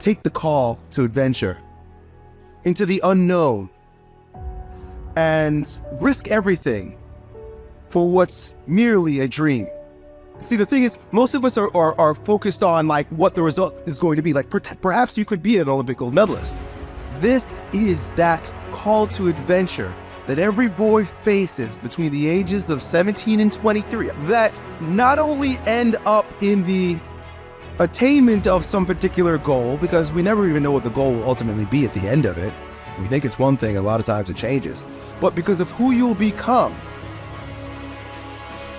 take the call to adventure into the unknown and risk everything for what's merely a dream. See, the thing is, most of us are focused on like what the result is going to be. Like perhaps you could be an Olympic gold medalist. This is that call to adventure that every boy faces between the ages of 17 and 23 that not only end up in the attainment of some particular goal, because we never even know what the goal will ultimately be at the end of it. We think it's one thing, a lot of times it changes, but because of who you'll become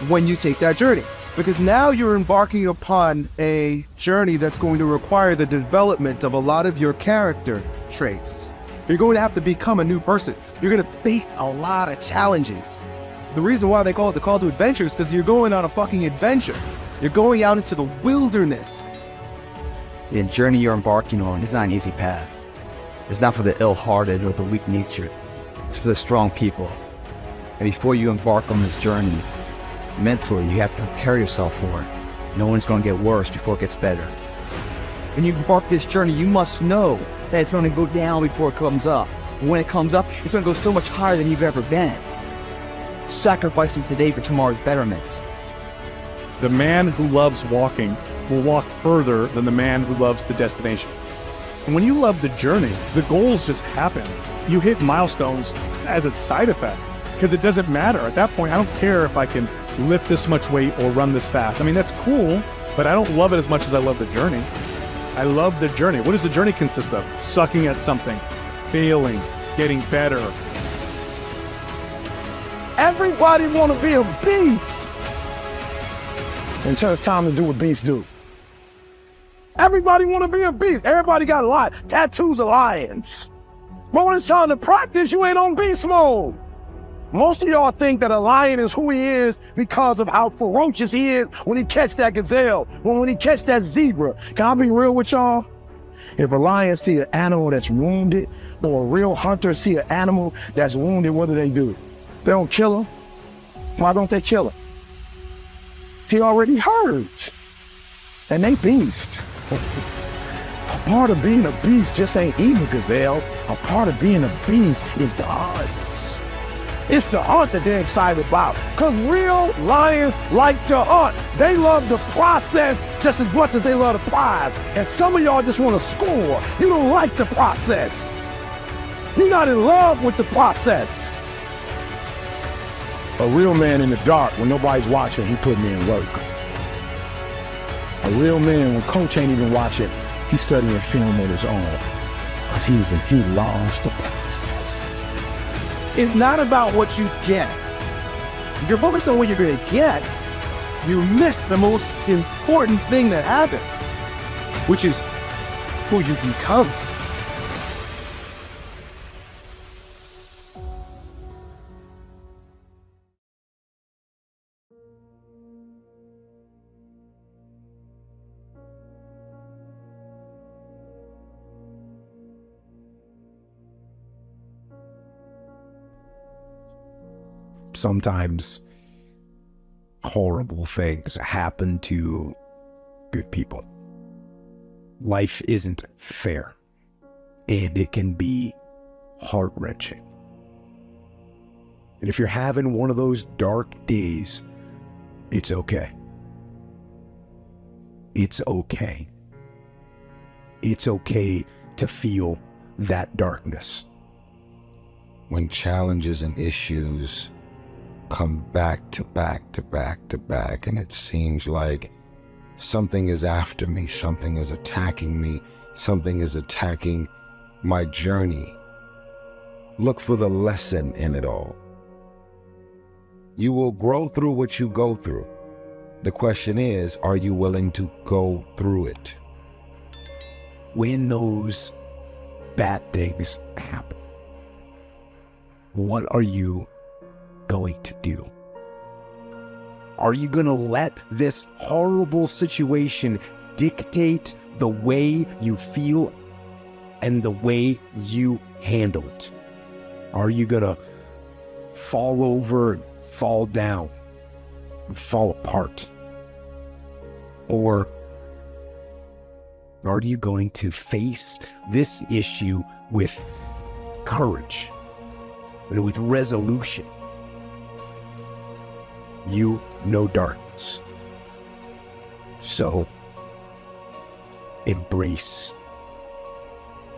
when you take that journey. Because now you're embarking upon a journey that's going to require the development of a lot of your character traits. You're going to have to become a new person. You're going to face a lot of challenges. The reason why they call it the call to adventure is because you're going on a fucking adventure. You're going out into the wilderness. The journey you're embarking on is not an easy path. It's not for the ill-hearted or the weak-natured. It's for the strong people. And before you embark on this journey, mentally, you have to prepare yourself for it. No one's going to get worse before it gets better. When you embark this journey, you must know that it's going to go down before it comes up. And when it comes up, it's going to go so much higher than you've ever been. Sacrificing today for tomorrow's betterment. The man who loves walking will walk further than the man who loves the destination. And when you love the journey, the goals just happen. You hit milestones as a side effect because it doesn't matter. At that point, I don't care if I can lift this much weight or run this fast. I mean, that's cool, but I don't love it as much as I love the journey. I love the journey. What does the journey consist of? Sucking at something, failing, getting better. Everybody want to be a beast until it's time to do what beasts do. Everybody want to be a beast. Everybody got a lot. Tattoos of lions. But when it's time to practice, you ain't on beast mode. Most of y'all think that a lion is who he is because of how ferocious he is when he catch that gazelle, when he catch that zebra. Can I be real with y'all? If a lion see an animal that's wounded, or a real hunter see an animal that's wounded, what do? They don't kill him. Why don't they kill him? He already hurt. And they beast. A part of being a beast just ain't eating a gazelle. A part of being a beast is the hunt. It's the hunt that they're excited about. Because real lions like to hunt. They love the process just as much as they love the prize. And some of y'all just want to score. You don't like the process. You're not in love with the process. A real man in the dark, when nobody's watching, he putting in work. A real man, when coach ain't even watching, he's studying film on his own. Because he loves the process. It's not about what you get. If you're focused on what you're going to get, you miss the most important thing that happens, which is who you become. Sometimes horrible things happen to good people. Life isn't fair, and it can be heart-wrenching. And if you're having one of those dark days, it's okay. It's okay. It's okay to feel that darkness. When challenges and issues come back to back to back to back, and it seems like something is after me, something is attacking me, something is attacking my journey. Look for the lesson in it all. You will grow through what you go through. The question is, are you willing to go through it? When those bad things happen, what are you going to do? Are you going to let this horrible situation dictate the way you feel and the way you handle it? Are you going to fall over and fall down and fall apart? Or Are you going to face this issue with courage and with resolution? You know darkness. So embrace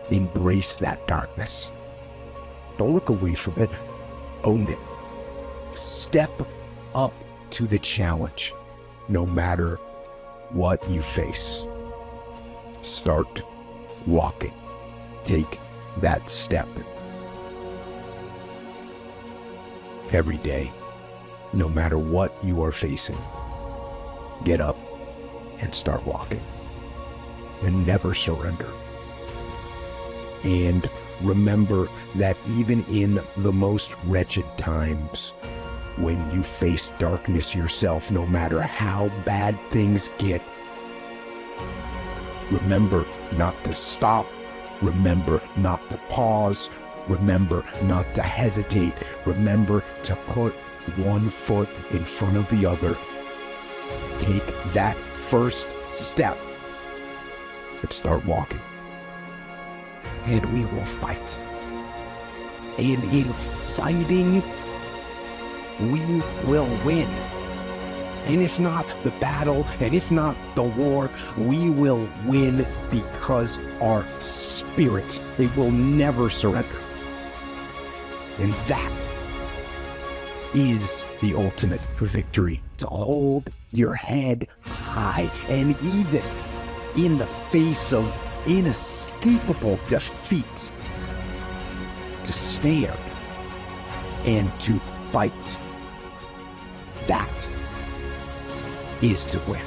that darkness. Don't look away from it. Own it. Step up to the challenge, no matter what you face. Start walking. Take that step. Every day, no matter what you are facing, get up and start walking. And never surrender. And remember that even in the most wretched times, when you face darkness yourself, no matter how bad things get, remember not to stop. Remember not to pause. Remember not to hesitate. Remember to put one foot in front of the other. Take that first step and start walking. And we will fight. And in fighting, we will win. And if not the battle, and if not the war, we will win because our spirit, it will never surrender. And that is the ultimate victory, to hold your head high, and even in the face of inescapable defeat, to stand and to fight. That is to win.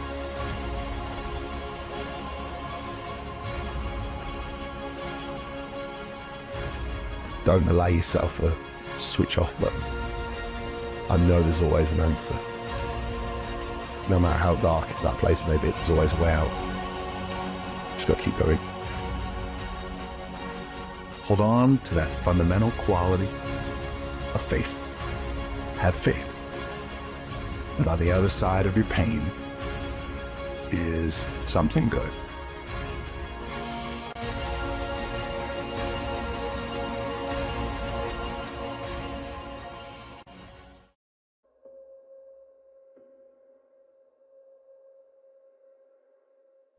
Don't allow yourself a switch off button. I know there's always an answer. No matter how dark that place may be, there's always a way out. Just gotta keep going. Hold on to that fundamental quality of faith. Have faith that on the other side of your pain is something good.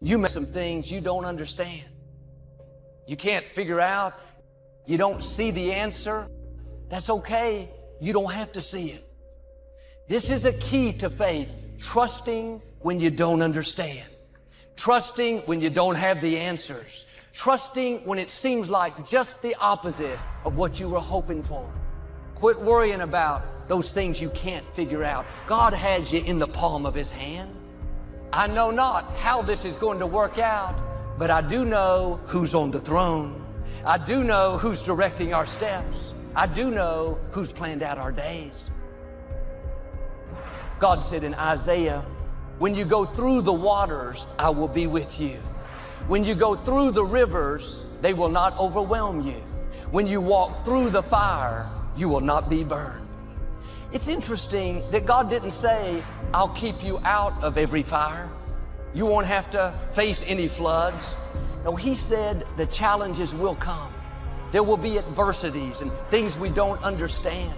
You make some things you don't understand. You can't figure out. You don't see the answer. That's okay. You don't have to see it. This is a key to faith. Trusting when you don't understand. Trusting when you don't have the answers. Trusting when it seems like just the opposite of what you were hoping for. Quit worrying about those things you can't figure out. God has you in the palm of His hand. I know not how this is going to work out, but I do know who's on the throne. I do know who's directing our steps. I do know who's planned out our days. God said in Isaiah, when you go through the waters, I will be with you. When you go through the rivers, they will not overwhelm you. When you walk through the fire, you will not be burned. It's interesting that God didn't say, I'll keep you out of every fire. You won't have to face any floods. No, He said the challenges will come. There will be adversities and things we don't understand.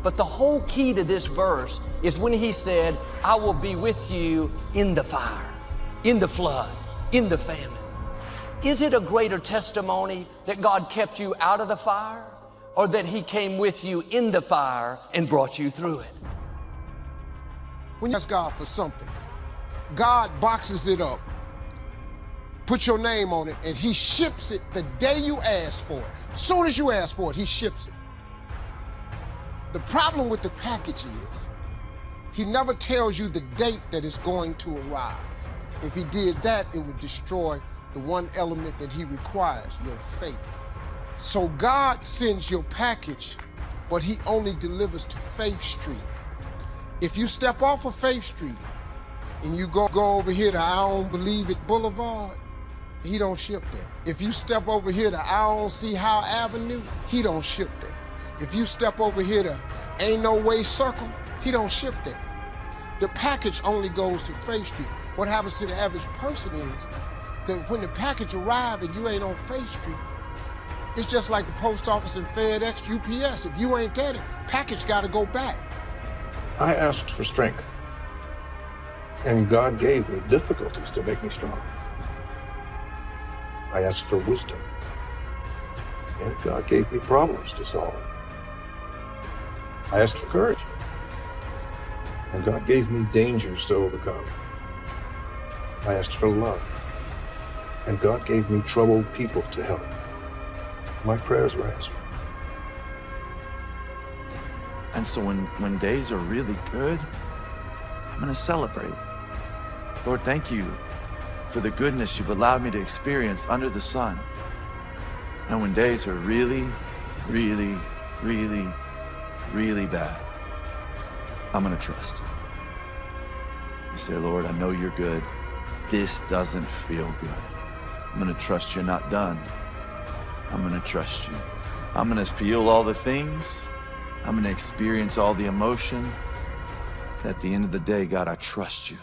But the whole key to this verse is when He said, I will be with you in the fire, in the flood, in the famine. Is it a greater testimony that God kept you out of the fire, or that He came with you in the fire and brought you through it? When you ask God for something, God boxes it up, put your name on it, and He ships it the day you ask for it. As soon as you ask for it, He ships it. The problem with the package is, He never tells you the date that it's going to arrive. If He did that, it would destroy the one element that He requires, your faith. So God sends your package, but He only delivers to Faith Street. If you step off of Faith Street and you go over here to I Don't Believe It Boulevard, He don't ship there. If you step over here to I Don't See How Avenue, He don't ship there. If you step over here to Ain't No Way Circle, He don't ship there. The package only goes to Faith Street. What happens to the average person is that when the package arrives and you ain't on Faith Street, it's just like the post office and FedEx, UPS. If you ain't there, the package got to go back. I asked for strength, and God gave me difficulties to make me strong. I asked for wisdom, and God gave me problems to solve. I asked for courage, and God gave me dangers to overcome. I asked for love, and God gave me troubled people to help. My prayers were answered. And so when days are really good, I'm gonna celebrate. Lord, thank you for the goodness you've allowed me to experience under the sun. And when days are really, really, really, really bad, I'm gonna trust. You say, Lord, I know you're good. This doesn't feel good. I'm gonna trust you're not done. I'm gonna trust you. I'm gonna feel all the things. I'm gonna experience all the emotion. But at the end of the day, God, I trust you.